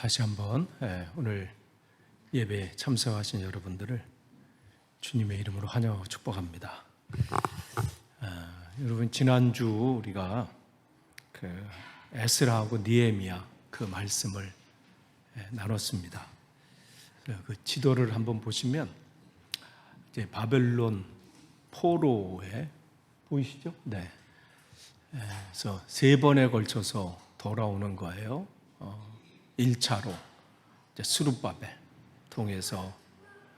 다시 한번 오늘 예배에 참석하신 여러분들을 주님의 이름으로 환영하고 축복합니다. 여러분, 지난주 우리가 그 에스라하고 느헤미야 그 말씀을 나눴습니다. 그 지도를 한번 보시면 이제 바벨론 포로에 보이시죠? 네. 그래서 세 번에 걸쳐서 돌아오는 거예요. 1차로 스룹바벨 통해서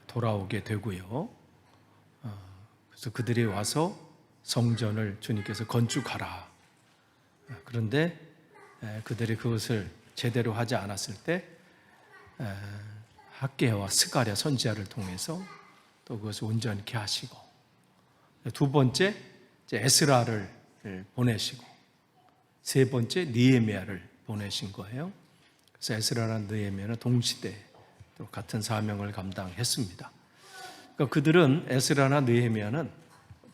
돌아오게 되고요. 그래서 그들이 와서 성전을 주님께서 건축하라. 그런데 그들이 그것을 제대로 하지 않았을 때 학개와 스가랴 선지자를 통해서 또 그것을 온전케 하시고, 두 번째 에스라를 보내시고, 세 번째 느헤미야를 보내신 거예요. 그래서 에스라랑 느헤미야는 동시대 또 같은 사명을 감당했습니다. 그러니까 그들은, 에스라나 느헤미야는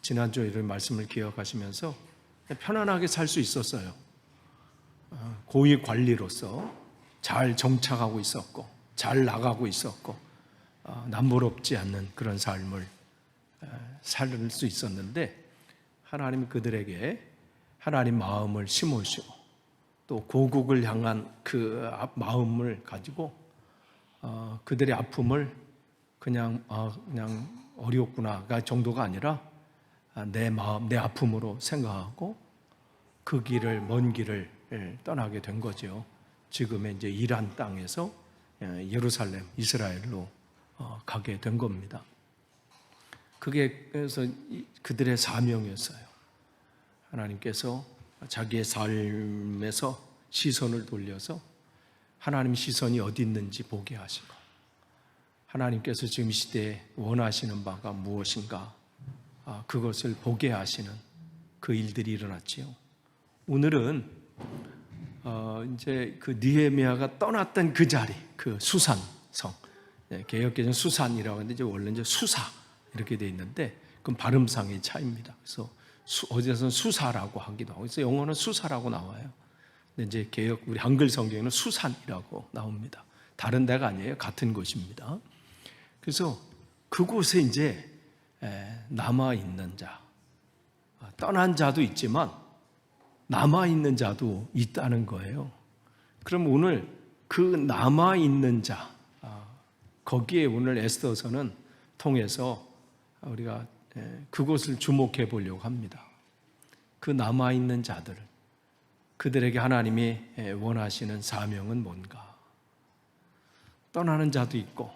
지난주에 이런 말씀을 기억하시면서 편안하게 살 수 있었어요. 고위 관리로서 잘 정착하고 있었고, 잘 나가고 있었고, 남부럽지 않는 그런 삶을 살 수 있었는데, 하나님이 그들에게 하나님 마음을 심으시고 또 고국을 향한 그 마음을 가지고 그들의 아픔을 그냥 어려웠구나가 정도가 아니라 내 마음, 내 아픔으로 생각하고 그 길을, 먼 길을 떠나게 된 거죠. 지금의 이제 이란 땅에서 예루살렘, 이스라엘로 가게 된 겁니다. 그게 그래서 그들의 사명이었어요. 하나님께서 자기의 삶에서 시선을 돌려서 하나님 시선이 어디 있는지 보게 하시고, 하나님께서 지금 이 시대에 원하시는 바가 무엇인가 그것을 보게 하시는 그 일들이 일어났지요. 오늘은 이제 그 느헤미야가 떠났던 그 자리, 그 수산성, 개역개정 수산이라고 하는데 이제 원래 이제 수사 이렇게 돼 있는데 그건 발음상의 차이입니다. 그래서 어디서는 수사라고 하기도 하고, 그래서 영어는 수사라고 나와요. 근데 이제 개역 우리 한글 성경에는 수산이라고 나옵니다. 다른 데가 아니에요. 같은 곳입니다. 그래서 그곳에 이제 남아 있는 자, 떠난 자도 있지만 남아 있는 자도 있다는 거예요. 그럼 오늘 그 남아 있는 자, 거기에 오늘 에스더서는 통해서 우리가 그곳을 주목해 보려고 합니다. 그 남아있는 자들, 그들에게 하나님이 원하시는 사명은 뭔가? 떠나는 자도 있고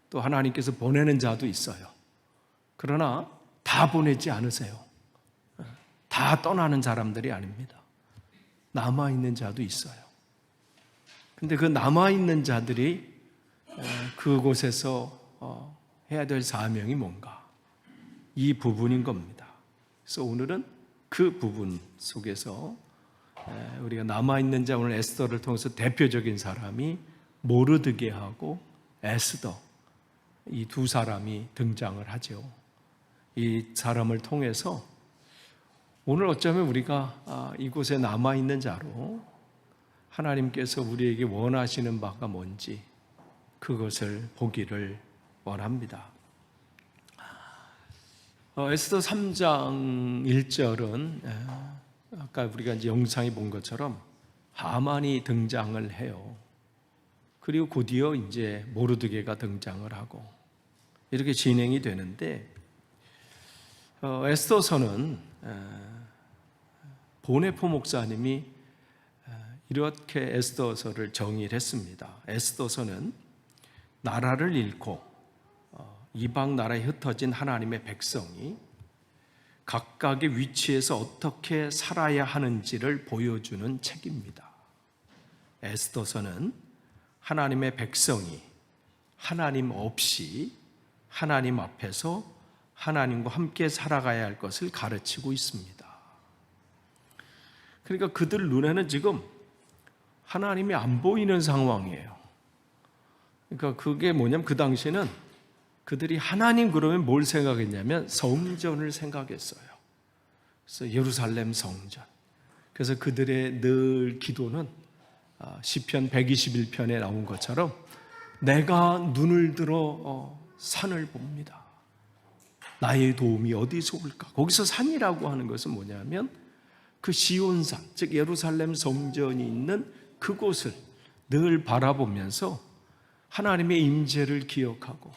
또 하나님께서 보내는 자도 있어요. 그러나 다 보내지 않으세요. 다 떠나는 사람들이 아닙니다. 남아있는 자도 있어요. 근데 그 남아있는 자들이 그곳에서 해야 될 사명이 뭔가? 이 부분인 겁니다. 그래서 오늘은 그 부분 속에서 우리가 남아있는 자, 오늘 에스더를 통해서 대표적인 사람이 모르드게하고 에스더, 이 두 사람이 등장을 하죠. 이 사람을 통해서 오늘 어쩌면 우리가 이곳에 남아있는 자로 하나님께서 우리에게 원하시는 바가 뭔지 그것을 보기를 원합니다. 에스더 3장 1절은 아까 우리가 이제 영상에 본 것처럼 하만이 등장을 해요. 그리고 곧이어 이제 모르드게가 등장을 하고 이렇게 진행이 되는데, 에스더서는 보네포 목사님이 이렇게 에스더서를 정의를 했습니다. 에스더서는 나라를 잃고 이방 나라에 흩어진 하나님의 백성이 각각의 위치에서 어떻게 살아야 하는지를 보여주는 책입니다. 에스더서는 하나님의 백성이 하나님 없이 하나님 앞에서 하나님과 함께 살아가야 할 것을 가르치고 있습니다. 그러니까 그들 눈에는 지금 하나님이 안 보이는 상황이에요. 그러니까 그게 뭐냐면, 그 당시에는 그들이 하나님 그러면 뭘 생각했냐면 성전을 생각했어요. 그래서 예루살렘 성전. 그래서 그들의 늘 기도는 시편 121편에 나온 것처럼 내가 눈을 들어 산을 봅니다. 나의 도움이 어디서 올까? 거기서 산이라고 하는 것은 뭐냐면 그 시온산, 즉 예루살렘 성전이 있는 그곳을 늘 바라보면서 하나님의 임재를 기억하고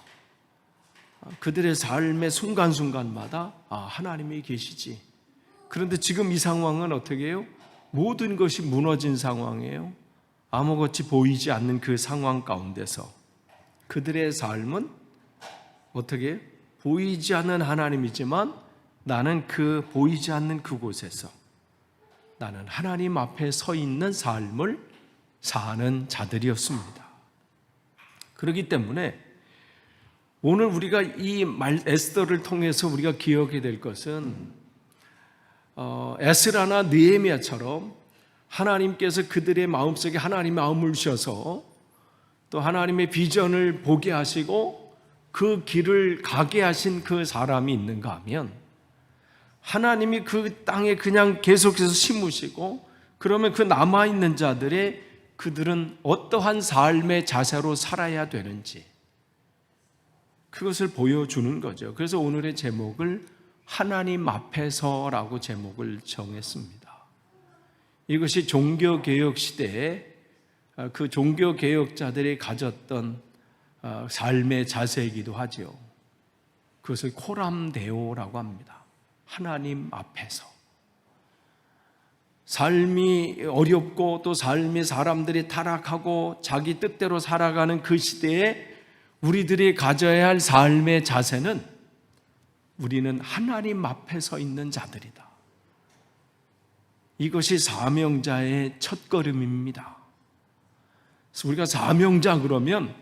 그들의 삶의 순간순간마다 하나님이 계시지. 그런데 지금 이 상황은 어떻게 해요? 모든 것이 무너진 상황이에요. 아무것이 보이지 않는 그 상황 가운데서 그들의 삶은 어떻게 해요? 보이지 않는 하나님이지만 나는 그 보이지 않는 그곳에서 나는 하나님 앞에 서 있는 삶을 사는 자들이었습니다. 그렇기 때문에 오늘 우리가 이 에스더를 통해서 우리가 기억해야 될 것은 에스라나 느헤미야처럼 하나님께서 그들의 마음속에 하나님의 마음을 주셔서 또 하나님의 비전을 보게 하시고 그 길을 가게 하신 그 사람이 있는가 하면 하나님이 그 땅에 그냥 계속해서 심으시고 그러면 그 남아있는 자들의 그들은 어떠한 삶의 자세로 살아야 되는지 그것을 보여주는 거죠. 그래서 오늘의 제목을 하나님 앞에서라고 제목을 정했습니다. 이것이 종교개혁 시대에 그 종교개혁자들이 가졌던 삶의 자세이기도 하죠. 그것을 코람데오라고 합니다. 하나님 앞에서. 삶이 어렵고 또 삶이 사람들이 타락하고 자기 뜻대로 살아가는 그 시대에 우리들이 가져야 할 삶의 자세는 우리는 하나님 앞에 서 있는 자들이다. 이것이 사명자의 첫걸음입니다. 그래서 우리가 사명자 그러면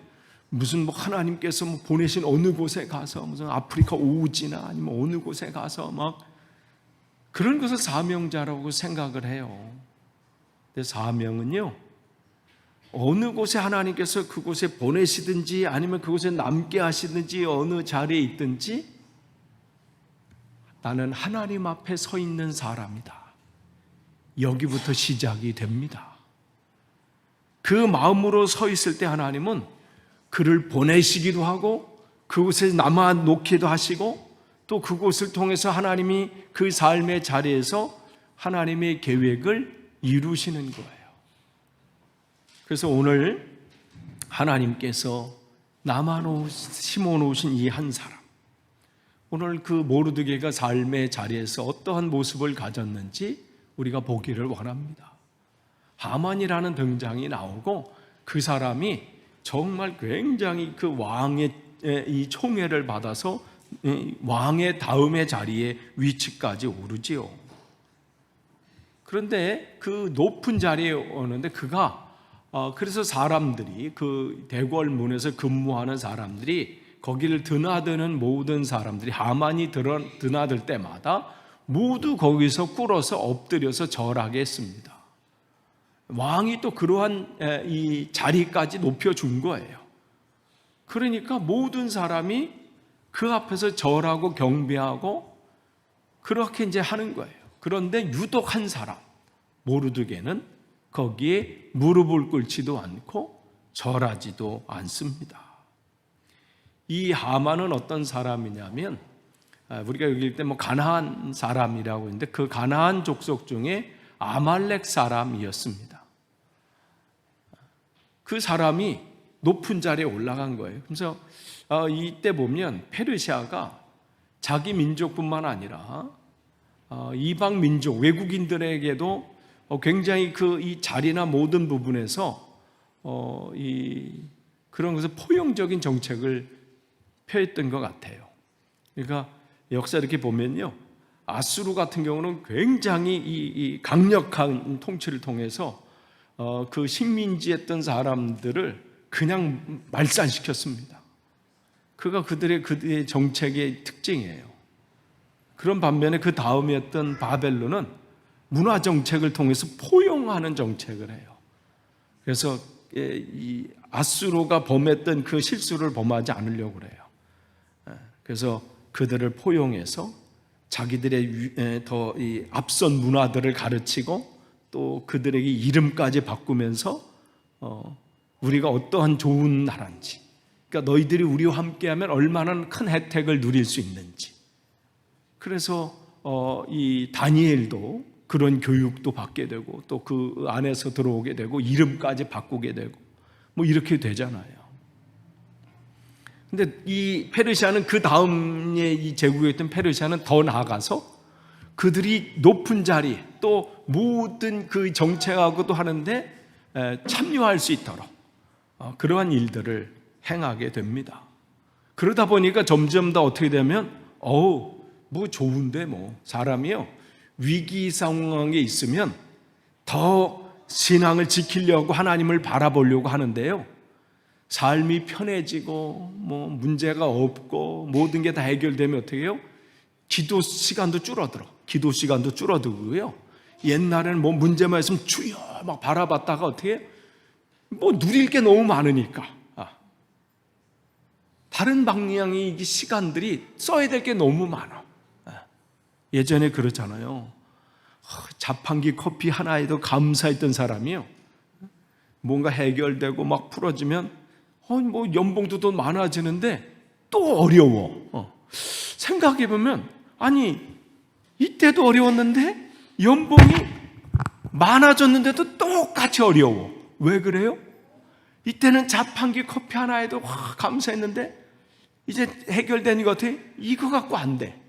무슨 하나님께서 보내신 어느 곳에 가서 무슨 아프리카 오지나 아니면 어느 곳에 가서 막 그런 것을 사명자라고 생각을 해요. 근데 사명은요, 어느 곳에 하나님께서 그곳에 보내시든지 아니면 그곳에 남게 하시든지 어느 자리에 있든지 나는 하나님 앞에 서 있는 사람이다. 여기부터 시작이 됩니다. 그 마음으로 서 있을 때 하나님은 그를 보내시기도 하고 그곳에 남아 놓기도 하시고 또 그곳을 통해서 하나님이 그 삶의 자리에서 하나님의 계획을 이루시는 거예요. 그래서 오늘 하나님께서 심어 놓으신 이 한 사람, 오늘 그 모르드게가 삶의 자리에서 어떠한 모습을 가졌는지 우리가 보기를 원합니다. 하만이라는 등장이 나오고 그 사람이 정말 굉장히 그 왕의 이 총애를 받아서 왕의 다음의 자리에 위치까지 오르지요. 그런데 그 높은 자리에 오는데 그가 그래서 사람들이 그 대궐문에서 근무하는 사람들이 거기를 드나드는 모든 사람들이 하만이 드나들 때마다 모두 거기서 꿇어서 엎드려서 절하게 했습니다. 왕이 또 그러한 이 자리까지 높여준 거예요. 그러니까 모든 사람이 그 앞에서 절하고 경배하고 그렇게 이제 하는 거예요. 그런데 유독 한 사람, 모르드게는 거기에 무릎을 꿇지도 않고 절하지도 않습니다. 이 하만은 어떤 사람이냐면 우리가 여기 읽을 때 가나안 사람이라고 했는데 그 가나안 족속 중에 아말렉 사람이었습니다. 그 사람이 높은 자리에 올라간 거예요. 그래서 이때 보면 페르시아가 자기 민족뿐만 아니라 이방 민족, 외국인들에게도 굉장히 이 자리나 모든 부분에서 그런 것을 포용적인 정책을 펴했던 것 같아요. 그러니까 역사 이렇게 보면요, 아수르 같은 경우는 굉장히 이 강력한 통치를 통해서 그 식민지했던 사람들을 그냥 말살시켰습니다. 그들의 정책의 특징이에요. 그런 반면에 그 다음이었던 바벨론은 문화 정책을 통해서 포용하는 정책을 해요. 그래서 이 아수르가 범했던 그 실수를 범하지 않으려고 그래요. 그래서 그들을 포용해서 자기들의 더 앞선 문화들을 가르치고 또 그들에게 이름까지 바꾸면서 우리가 어떠한 좋은 나라인지, 그러니까 너희들이 우리와 함께하면 얼마나 큰 혜택을 누릴 수 있는지. 그래서 이 다니엘도 그런 교육도 받게 되고 또 그 안에서 들어오게 되고 이름까지 바꾸게 되고 뭐 이렇게 되잖아요. 근데 이 페르시아는 그 다음에 이 제국에 있던 페르시아는 더 나아가서 그들이 높은 자리 또 모든 그 정책하고도 하는데 참여할 수 있도록 그러한 일들을 행하게 됩니다. 그러다 보니까 점점 더 어떻게 되면 뭐 좋은데 뭐 사람이요 위기 상황에 있으면 더 신앙을 지키려고 하나님을 바라보려고 하는데요, 삶이 편해지고 뭐 문제가 없고 모든 게 다 해결되면 어떻게 해요? 기도 시간도 줄어들고요. 옛날에는 뭐 문제만 있으면 주여 막 바라봤다가 어떻게 해요? 뭐 누릴 게 너무 많으니까 다른 방향의 시간들이 써야 될 게 너무 많아. 예전에 그렇잖아요. 자판기 커피 하나에도 감사했던 사람이요, 뭔가 해결되고 막 풀어지면 뭐 연봉도 더 많아지는데 또 어려워. 생각해보면 아니 이때도 어려웠는데 연봉이 많아졌는데도 똑같이 어려워. 왜 그래요? 이때는 자판기 커피 하나에도 감사했는데 이제 해결되는 것 같아. 이거 갖고 안 돼.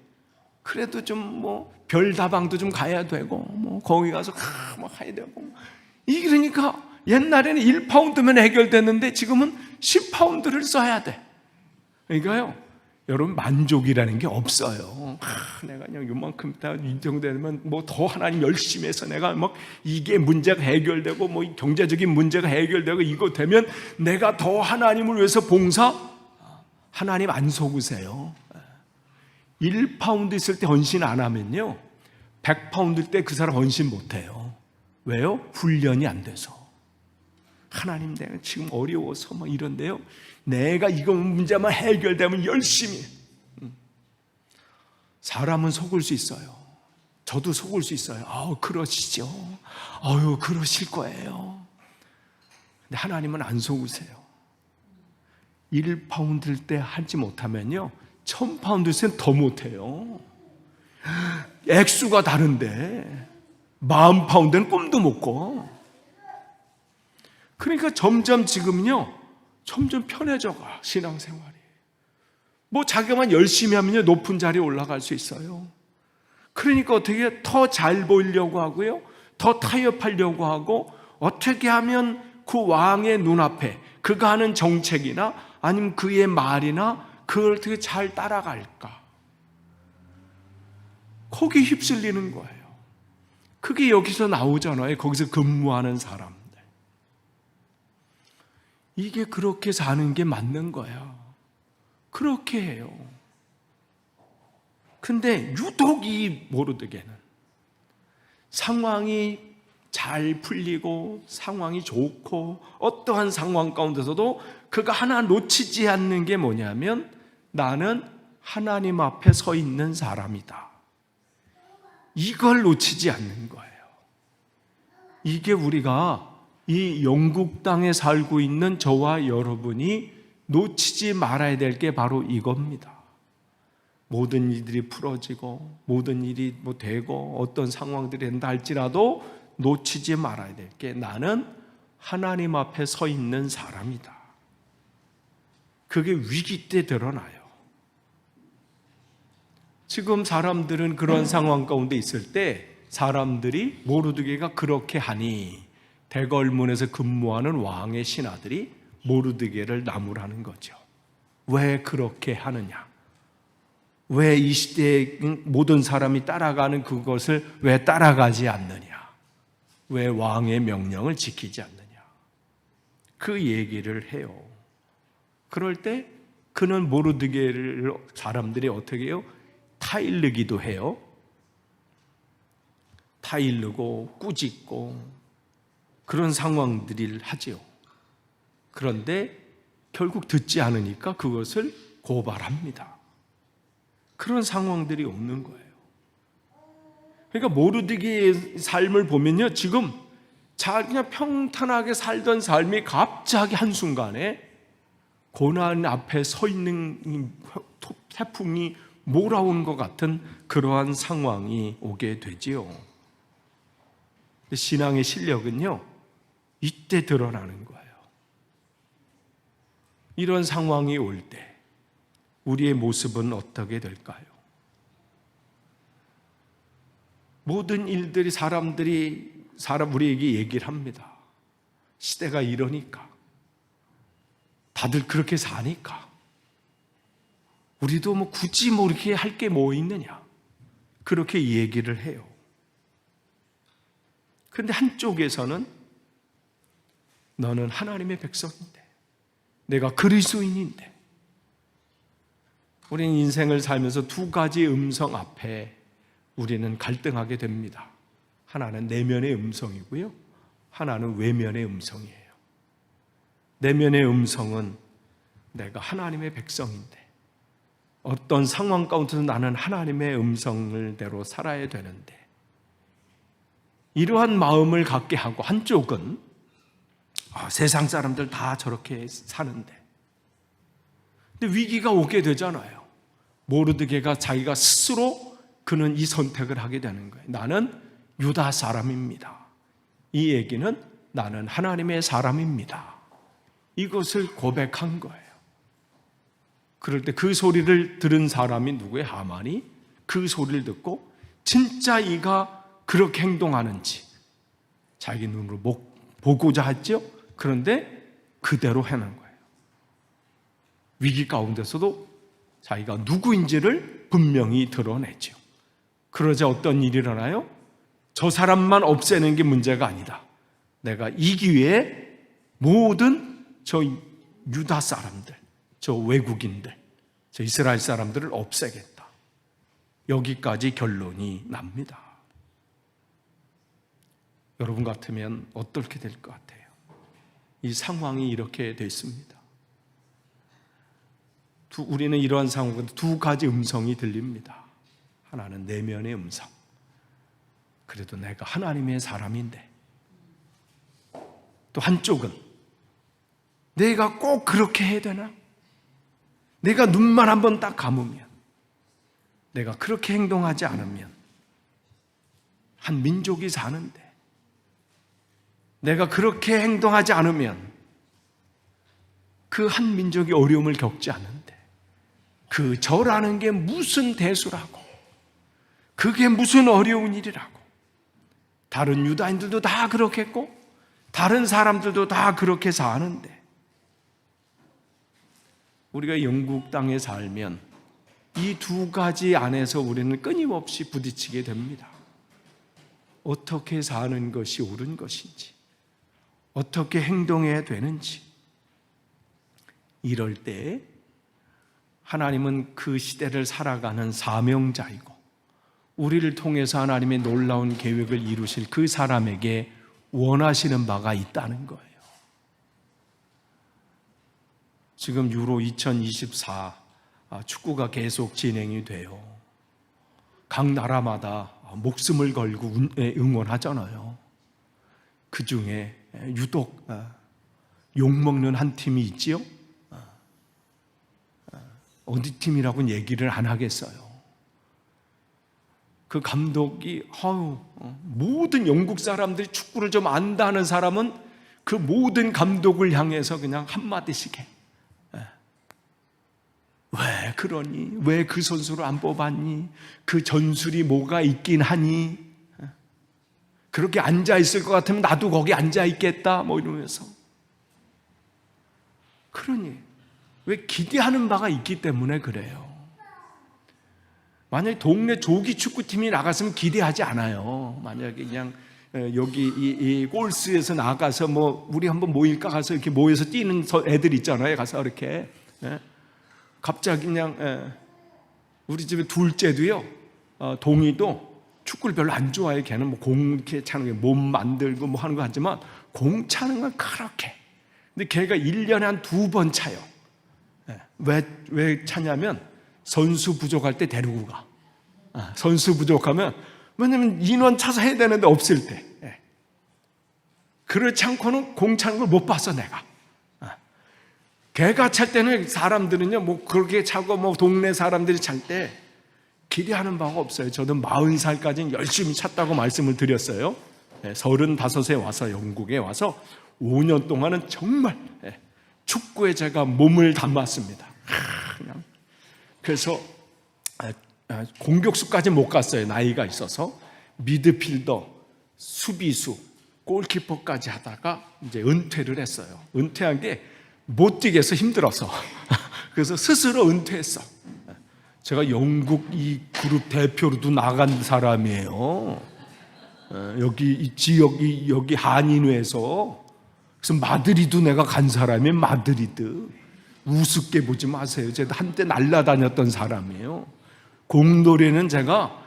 그래도 좀 뭐 별다방도 좀 가야 되고 뭐 거기 가서 막 해야 되고. 그러니까 옛날에는 1파운드면 해결됐는데 지금은 10파운드를 써야 돼. 그러니까요, 여러분 만족이라는 게 없어요. 내가 그냥 요만큼 다 이 정도 되면 뭐 더 하나님 열심히 해서 내가 막 이게 문제가 해결되고 뭐 경제적인 문제가 해결되고 이거 되면 내가 더 하나님을 위해서 봉사. 하나님 안 속으세요. 1파운드 있을 때 헌신 안 하면요 100파운드일 때 그 사람 헌신 못 해요. 왜요? 훈련이 안 돼서. 하나님 내가 지금 어려워서 막 이런데요, 내가 이거 문제만 해결되면 열심히. 사람은 속을 수 있어요. 저도 속을 수 있어요. 그러시죠. 그러실 거예요. 근데 하나님은 안 속으세요. 1파운드일 때 하지 못하면요 1000파운드일 땐 더 못해요. 액수가 다른데 40파운드는 꿈도 못 꿔. 그러니까 점점 지금요 점점 편해져가 신앙생활이. 뭐 자기만 열심히 하면요 높은 자리에 올라갈 수 있어요. 그러니까 어떻게 더 잘 보이려고 하고요, 더 타협하려고 하고, 어떻게 하면 그 왕의 눈앞에 그가 하는 정책이나 아니면 그의 말이나 그걸 어떻게 잘 따라갈까, 거기에 휩쓸리는 거예요. 그게 여기서 나오잖아요. 거기서 근무하는 사람들. 이게 그렇게 사는 게 맞는 거야. 그렇게 해요. 근데 유독 이 모르드게는 상황이 잘 풀리고 상황이 좋고 어떠한 상황 가운데서도 그가 하나 놓치지 않는 게 뭐냐면, 나는 하나님 앞에 서 있는 사람이다. 이걸 놓치지 않는 거예요. 이게 우리가 이 영국 땅에 살고 있는 저와 여러분이 놓치지 말아야 될 게 바로 이겁니다. 모든 일들이 풀어지고 모든 일이 뭐 되고 어떤 상황들이 된다 할지라도 놓치지 말아야 될 게, 나는 하나님 앞에 서 있는 사람이다. 그게 위기 때 드러나요. 지금 사람들은 그런 상황 가운데 있을 때 사람들이 모르드게가 그렇게 하니 대궐문에서 근무하는 왕의 신하들이 모르드게를 나무라는 거죠. 왜 그렇게 하느냐? 왜 이 시대의 모든 사람이 따라가는 그것을 왜 따라가지 않느냐? 왜 왕의 명령을 지키지 않느냐? 그 얘기를 해요. 그럴 때 그는 모르드게를 사람들이 어떻게 해요? 타일르기도 해요. 타일르고 꾸짖고 그런 상황들을 하지요. 그런데 결국 듣지 않으니까 그것을 고발합니다. 그런 상황들이 없는 거예요. 그러니까 모르드게의 삶을 보면요, 지금 그냥 평탄하게 살던 삶이 갑자기 한순간에 고난 앞에 서 있는 태풍이 몰아온 것 같은 그러한 상황이 오게 되지요. 신앙의 실력은요, 이때 드러나는 거예요. 이런 상황이 올 때 우리의 모습은 어떻게 될까요? 모든 일들이 우리에게 얘기를 합니다. 시대가 이러니까, 다들 그렇게 사니까 우리도 굳이 이렇게 할 게 뭐 있느냐, 그렇게 얘기를 해요. 그런데 한쪽에서는 너는 하나님의 백성인데, 내가 그리스도인인데, 우리는 인생을 살면서 두 가지 음성 앞에 우리는 갈등하게 됩니다. 하나는 내면의 음성이고요, 하나는 외면의 음성이에요. 내면의 음성은 내가 하나님의 백성인데 어떤 상황 가운데서 나는 하나님의 음성을대로 살아야 되는데, 이러한 마음을 갖게 하고, 한쪽은 세상 사람들 다 저렇게 사는데, 근데 위기가 오게 되잖아요. 모르드게가 자기가 스스로 그는 이 선택을 하게 되는 거예요. 나는 유다 사람입니다. 이 얘기는 나는 하나님의 사람입니다. 이것을 고백한 거예요. 그럴 때 그 소리를 들은 사람이 누구예요? 하만이 그 소리를 듣고 진짜 이가 그렇게 행동하는지 자기 눈으로 보고자 했죠. 그런데 그대로 해낸 거예요. 위기 가운데서도 자기가 누구인지를 분명히 드러냈죠. 그러자 어떤 일이 일어나요? 저 사람만 없애는 게 문제가 아니다. 내가 이 기회에 모든 저 유다 사람들, 저 외국인들, 저 이스라엘 사람들을 없애겠다. 여기까지 결론이 납니다. 여러분 같으면 어떻게 될 것 같아요? 이 상황이 이렇게 됐습니다. 우리는 이러한 상황에 두 가지 음성이 들립니다. 하나는 내면의 음성. 그래도 내가 하나님의 사람인데, 또 한쪽은 내가 꼭 그렇게 해야 되나? 내가 눈만 한번 딱 감으면, 내가 그렇게 행동하지 않으면 한 민족이 사는데, 내가 그렇게 행동하지 않으면 그 한 민족이 어려움을 겪지 않는데, 그 저라는 게 무슨 대수라고, 그게 무슨 어려운 일이라고. 다른 유다인들도 다 그렇게 했고 다른 사람들도 다 그렇게 사는데, 우리가 영국 땅에 살면 이 두 가지 안에서 우리는 끊임없이 부딪히게 됩니다. 어떻게 사는 것이 옳은 것인지, 어떻게 행동해야 되는지. 이럴 때 하나님은 그 시대를 살아가는 사명자이고, 우리를 통해서 하나님의 놀라운 계획을 이루실 그 사람에게 원하시는 바가 있다는 거예요. 지금 유로 2024 축구가 계속 진행이 돼요. 각 나라마다 목숨을 걸고 응원하잖아요. 그 중에 유독 욕먹는 한 팀이 있지요. 어디 팀이라고는 얘기를 안 하겠어요. 그 감독이 모든 영국 사람들이 축구를 좀 안다는 사람은 그 모든 감독을 향해서 그냥 한마디씩 해. 왜 그러니? 왜 그 선수를 안 뽑았니? 그 전술이 뭐가 있긴 하니? 그렇게 앉아있을 것 같으면 나도 거기 앉아있겠다 이러면서. 그러니 왜 기대하는 바가 있기 때문에 그래요. 만약에 동네 조기 축구팀이 나갔으면 기대하지 않아요. 만약에 그냥 여기 이 골스에서 나가서 우리 한번 모일까 가서 이렇게 모여서 뛰는 애들 있잖아요. 가서 이렇게 갑자기 그냥 우리 집에 둘째도요, 동이도 축구를 별로 안 좋아해. 걔는 공 이렇게 차는 게 몸 만들고 하는 거 하지만 공 차는 건 그렇게. 근데 걔가 1년에 한 2번 차요. 왜 차냐면 선수 부족할 때 데리고 가. 선수 부족하면, 왜냐면 인원 차서 해야 되는데 없을 때. 그렇지 않고는 공차는 걸 못 봤어, 내가. 개가 찰 때는 사람들은요, 뭐 그렇게 차고 뭐 동네 사람들이 찰 때 기대하는 바가 없어요. 저도 40살까지는 열심히 찼다고 말씀을 드렸어요. 35에 와서 영국에 와서 5년 동안은 정말 축구에 제가 몸을 담았습니다. 그냥. 그래서 공격수까지 못 갔어요. 나이가 있어서. 미드필더, 수비수, 골키퍼까지 하다가 이제 은퇴를 했어요. 은퇴한 게 못 뛰겠어, 힘들어서. 그래서 스스로 은퇴했어. 제가 영국 이 그룹 대표로도 나간 사람이에요. 여기 이 지역, 여기 한인회에서. 그래서 마드리드 내가 간 사람이에요. 마드리드. 우습게 보지 마세요. 제가 한때 날라다녔던 사람이에요. 공놀이는 제가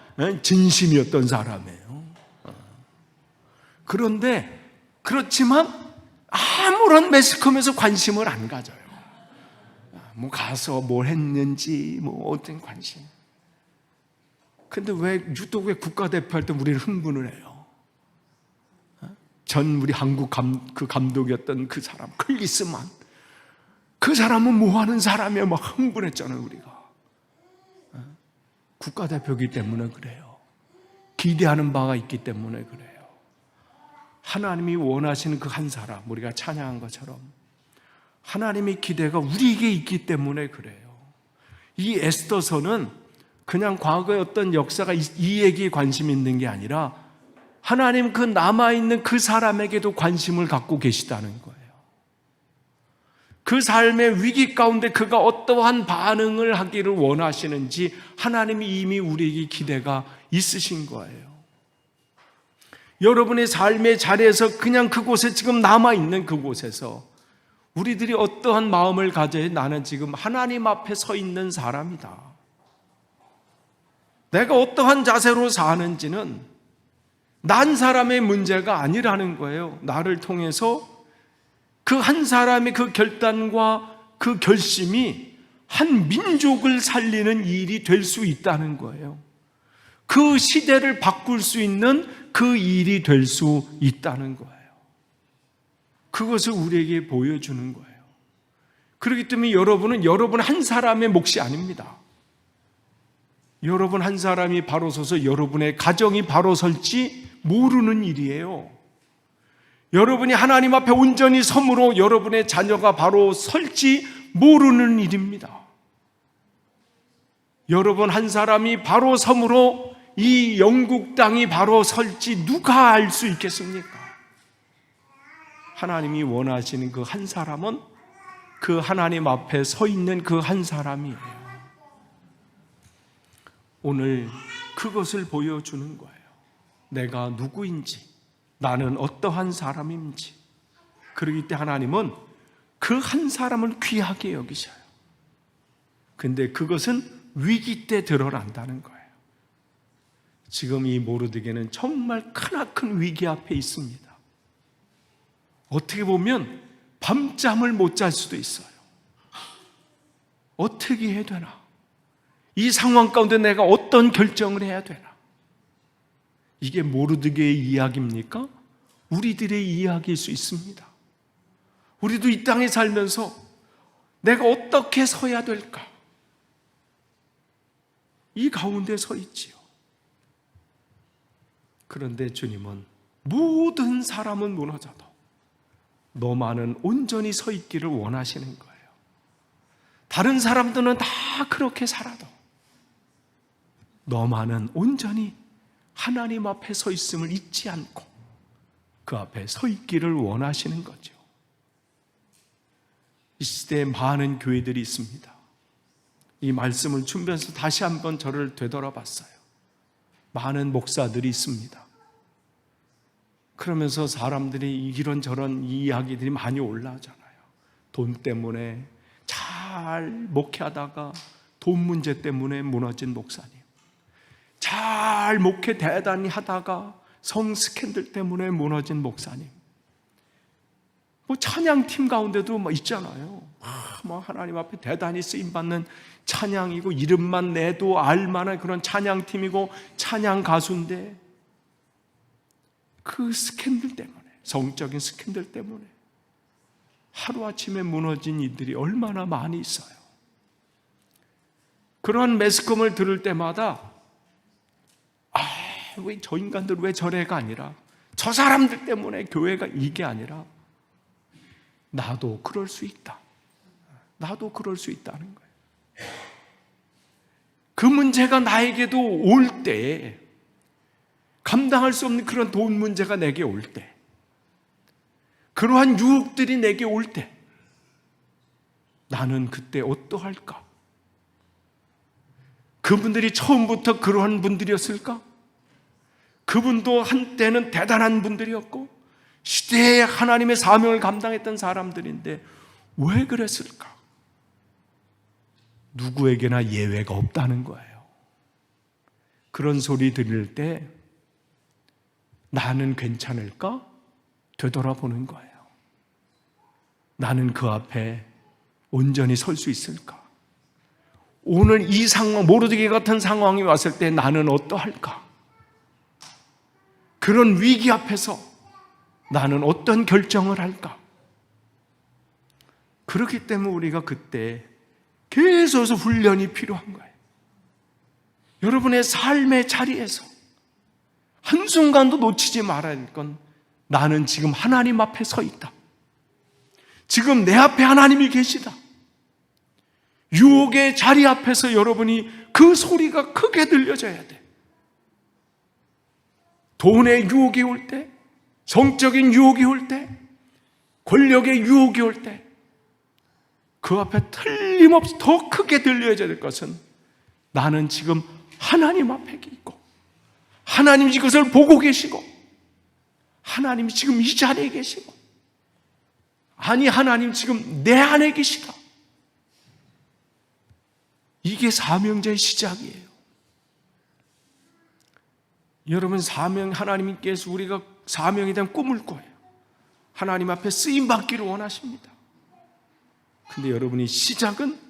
진심이었던 사람이에요. 그런데 그렇지만 아무런 매스컴에서 관심을 안 가져요. 뭐 가서 뭘 했는지 뭐 어떤 관심. 근데 왜 유독 왜 국가대표 할 때 우리는 흥분을 해요? 전 우리 한국 그 감독이었던 그 사람 클리스만, 그 사람은 뭐 하는 사람이야? 막 흥분했잖아요. 우리가 국가대표이기 때문에 그래요. 기대하는 바가 있기 때문에 그래요. 하나님이 원하시는 그 한 사람, 우리가 찬양한 것처럼 하나님의 기대가 우리에게 있기 때문에 그래요. 이 에스더서는 그냥 과거의 어떤 역사가 이 얘기에 관심이 있는 게 아니라 하나님 그 남아있는 그 사람에게도 관심을 갖고 계시다는 거예요. 그 삶의 위기 가운데 그가 어떠한 반응을 하기를 원하시는지 하나님이 이미 우리에게 기대가 있으신 거예요. 여러분의 삶의 자리에서 그냥 그곳에 지금 남아있는 그곳에서 우리들이 어떠한 마음을 가져야 나는 지금 하나님 앞에 서 있는 사람이다. 내가 어떠한 자세로 사는지는 난 사람의 문제가 아니라는 거예요. 나를 통해서 그 한 사람의 그 결단과 그 결심이 한 민족을 살리는 일이 될 수 있다는 거예요. 그 시대를 바꿀 수 있는 그 일이 될 수 있다는 거예요. 그것을 우리에게 보여주는 거예요. 그렇기 때문에 여러분은 여러분 한 사람의 몫이 아닙니다. 여러분 한 사람이 바로 서서 여러분의 가정이 바로 설지 모르는 일이에요. 여러분이 하나님 앞에 온전히 섬으로 여러분의 자녀가 바로 설지 모르는 일입니다. 여러분 한 사람이 바로 섬으로 이 영국 땅이 바로 설지 누가 알 수 있겠습니까? 하나님이 원하시는 그 한 사람은 그 하나님 앞에 서 있는 그 한 사람이에요. 오늘 그것을 보여주는 거예요. 내가 누구인지, 나는 어떠한 사람인지. 그러기 때문에 하나님은 그 한 사람을 귀하게 여기셔요. 근데 그것은 위기 때 드러난다는 거예요. 지금 이 모르드게는 정말 크나큰 위기 앞에 있습니다. 어떻게 보면 밤잠을 못 잘 수도 있어요. 어떻게 해야 되나? 이 상황 가운데 내가 어떤 결정을 해야 되나? 이게 모르드게의 이야기입니까? 우리들의 이야기일 수 있습니다. 우리도 이 땅에 살면서 내가 어떻게 서야 될까? 이 가운데 서 있지요. 그런데 주님은 모든 사람은 무너져도 너만은 온전히 서 있기를 원하시는 거예요. 다른 사람들은 다 그렇게 살아도 너만은 온전히 하나님 앞에 서 있음을 잊지 않고 그 앞에 서 있기를 원하시는 거죠. 이 시대에 많은 교회들이 있습니다. 이 말씀을 준비해서 다시 한번 저를 되돌아봤어요. 많은 목사들이 있습니다. 그러면서 사람들이 이런저런 이야기들이 많이 올라오잖아요. 돈 때문에 잘 목회하다가 돈 문제 때문에 무너진 목사님, 잘 목회 대단히 하다가 성 스캔들 때문에 무너진 목사님, 뭐 찬양팀 가운데도 뭐 있잖아요. 뭐 하나님 앞에 대단히 쓰임받는 찬양이고 이름만 내도 알만한 그런 찬양팀이고 찬양 가수인데 그 스캔들 때문에 성적인 스캔들 때문에 하루아침에 무너진 이들이 얼마나 많이 있어요. 그러한 매스컴을 들을 때마다 왜 저 인간들 왜 저래가 아니라 저 사람들 때문에 교회가 이게 아니라 나도 그럴 수 있다. 나도 그럴 수 있다는 거예요. 그 문제가 나에게도 올 때, 감당할 수 없는 그런 돈 문제가 내게 올 때, 그러한 유혹들이 내게 올 때, 나는 그때 어떠할까? 그분들이 처음부터 그러한 분들이었을까? 그분도 한때는 대단한 분들이었고 시대에 하나님의 사명을 감당했던 사람들인데 왜 그랬을까? 누구에게나 예외가 없다는 거예요. 그런 소리 들을 때 나는 괜찮을까? 되돌아보는 거예요. 나는 그 앞에 온전히 설 수 있을까? 오늘 이 상황, 모르드게 같은 상황이 왔을 때 나는 어떠할까? 그런 위기 앞에서 나는 어떤 결정을 할까? 그렇기 때문에 우리가 그때 계속 훈련이 필요한 거예요. 여러분의 삶의 자리에서 한순간도 놓치지 말아야 할 건 나는 지금 하나님 앞에 서 있다. 지금 내 앞에 하나님이 계시다. 유혹의 자리 앞에서 여러분이 그 소리가 크게 들려져야 돼. 돈의 유혹이 올 때, 성적인 유혹이 올 때, 권력의 유혹이 올 때, 그 앞에 틀림없이 더 크게 들려져야 될 것은 나는 지금 하나님 앞에 있고 하나님이 이것을 보고 계시고 하나님이 지금 이 자리에 계시고 아니 하나님 지금 내 안에 계시다. 이게 사명자의 시작이에요. 여러분 사명 하나님께서 우리가 사명에 대한 꿈을 꿔요. 하나님 앞에 쓰임받기를 원하십니다. 근데 여러분이 시작은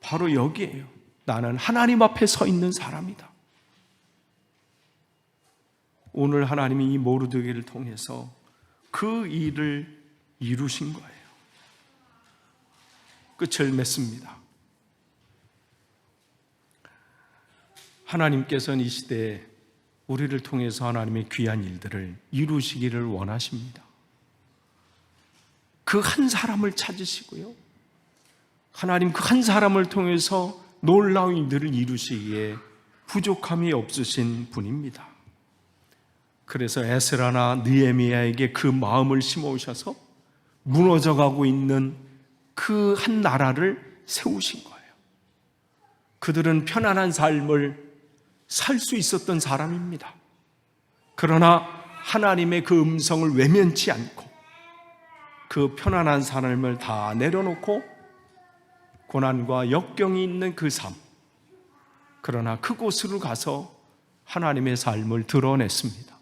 바로 여기에요. 나는 하나님 앞에 서 있는 사람이다. 오늘 하나님이 이 모르드게를 통해서 그 일을 이루신 거예요. 끝을 맺습니다. 하나님께서는 이 시대에 우리를 통해서 하나님의 귀한 일들을 이루시기를 원하십니다. 그 한 사람을 찾으시고요. 하나님 그 한 사람을 통해서 놀라운 일들을 이루시기에 부족함이 없으신 분입니다. 그래서 에스라나 느헤미야에게 그 마음을 심어오셔서 무너져가고 있는 그 한 나라를 세우신 거예요. 그들은 편안한 삶을 살 수 있었던 사람입니다. 그러나 하나님의 그 음성을 외면치 않고 그 편안한 삶을 다 내려놓고 고난과 역경이 있는 그 삶, 그러나 그곳으로 가서 하나님의 삶을 드러냈습니다.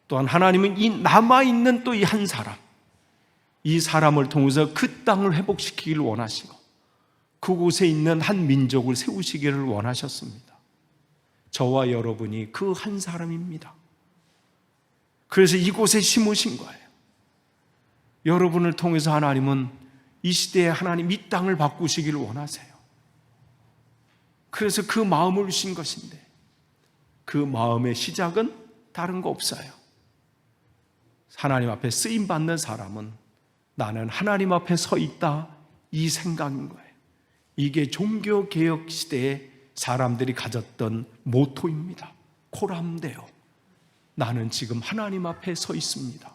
또한 하나님은 이 남아있는 또 이 한 사람, 이 사람을 통해서 그 땅을 회복시키기를 원하시고 그곳에 있는 한 민족을 세우시기를 원하셨습니다. 저와 여러분이 그 한 사람입니다. 그래서 이곳에 심으신 거예요. 여러분을 통해서 하나님은 이 시대에 하나님 이 땅을 바꾸시기를 원하세요. 그래서 그 마음을 주신 것인데 그 마음의 시작은 다른 거 없어요. 하나님 앞에 쓰임받는 사람은 나는 하나님 앞에 서 있다, 이 생각인 거예요. 이게 종교개혁 시대에 사람들이 가졌던 모토입니다. 코람데오. 나는 지금 하나님 앞에 서 있습니다.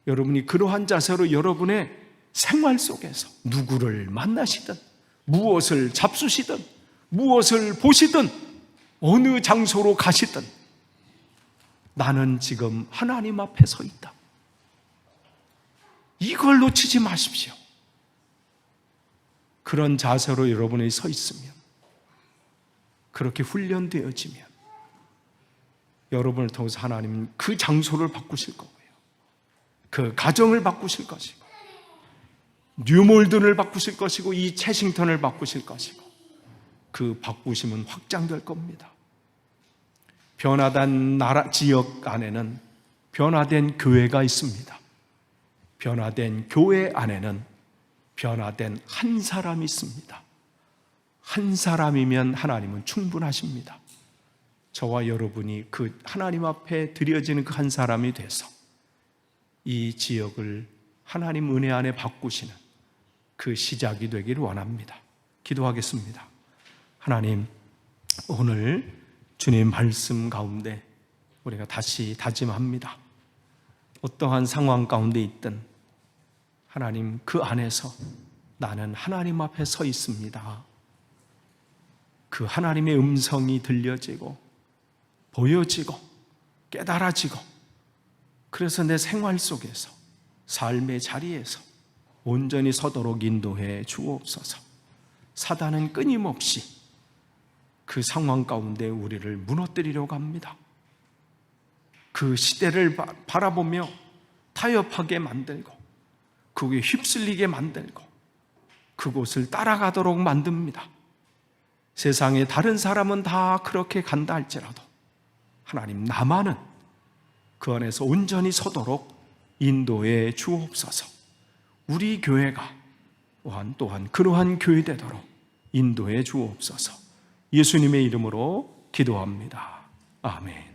여러분이 그러한 자세로 여러분의 생활 속에서 누구를 만나시든 무엇을 잡수시든 무엇을 보시든 어느 장소로 가시든 나는 지금 하나님 앞에 서 있다. 이걸 놓치지 마십시오. 그런 자세로 여러분이 서 있으면, 그렇게 훈련되어지면 여러분을 통해서 하나님은 그 장소를 바꾸실 거고요. 그 가정을 바꾸실 것이고 뉴몰든을 바꾸실 것이고 이 채싱턴을 바꾸실 것이고 그 바꾸심은 확장될 겁니다. 변화된 나라 지역 안에는 변화된 교회가 있습니다. 변화된 교회 안에는 변화된 한 사람이 있습니다. 한 사람이면 하나님은 충분하십니다. 저와 여러분이 그 하나님 앞에 드려지는 그 한 사람이 돼서 이 지역을 하나님 은혜 안에 바꾸시는 그 시작이 되기를 원합니다. 기도하겠습니다. 하나님, 오늘 주님 말씀 가운데 우리가 다시 다짐합니다. 어떠한 상황 가운데 있든 하나님 그 안에서 나는 하나님 앞에 서 있습니다. 그 하나님의 음성이 들려지고 보여지고 깨달아지고, 그래서 내 생활 속에서 삶의 자리에서 온전히 서도록 인도해 주옵소서. 사단은 끊임없이 그 상황 가운데 우리를 무너뜨리려고 합니다. 그 시대를 바라보며 타협하게 만들고 그게 휩쓸리게 만들고 그곳을 따라가도록 만듭니다. 세상에 다른 사람은 다 그렇게 간다 할지라도 하나님, 나만은 그 안에서 온전히 서도록 인도해 주옵소서. 우리 교회가 또한 그러한 교회 되도록 인도해 주옵소서. 예수님의 이름으로 기도합니다. 아멘.